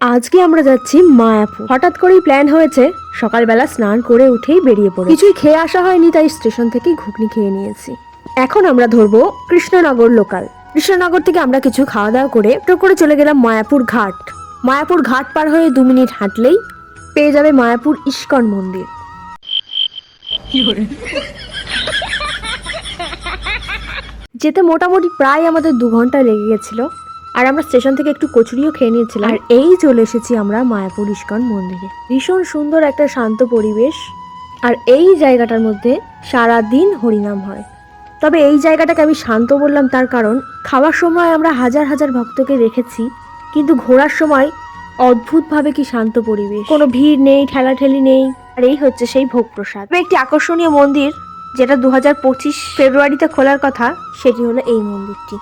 আজকে আমরা যাচ্ছি মায়াপুর। হঠাৎ করেই প্ল্যান হয়েছে, সকালবেলা স্নান করে উঠেই বেরিয়ে পড়ে। কিছুই খেয়ে আসা হয়নি, তাই স্টেশন থেকেই ঘুগনি খেয়ে নিয়েছি। এখন আমরা ধরবো কৃষ্ণনগর লোকাল। কৃষ্ণনগর থেকে আমরা কিছু খাওয়া দাওয়া করে করে চলে গেলাম মায়াপুর ঘাট। মায়াপুর ঘাট পার হয়ে 2 মিনিট হাঁটলেই পেয়ে যাবে মায়াপুর ইস্কন মন্দির। যেতে মোটামুটি প্রায় আমাদের 2 ঘন্টা লেগে গেছিল। আর আমরা স্টেশন থেকে একটু কচুরিও খেয়ে নিয়েছিলাম। আর এই চলে এসেছি আমরা মায়াপুর ইস্কন মন্দিরে। ভীষণ সুন্দর একটা শান্ত পরিবেশ, আর এই জায়গাটার মধ্যে সারা দিন হরিনাম হয়। তবে এই জায়গাটাকে আমি শান্ত বললাম তার কারণ, খাওয়ার সময় আমরা হাজার হাজার ভক্তকে দেখেছি, কিন্তু ঘোরার সময় অদ্ভুতভাবে কি শান্ত পরিবেশ, কোনো ভিড় নেই, ঠেলাঠেলি নেই। আর এই হচ্ছে সেই ভোগ প্রসাদ। একটি আকর্ষণীয় মন্দির যেটা 2025 ফেব্রুয়ারিতে খোলার কথা, সেটি হলো এই মন্দিরটি।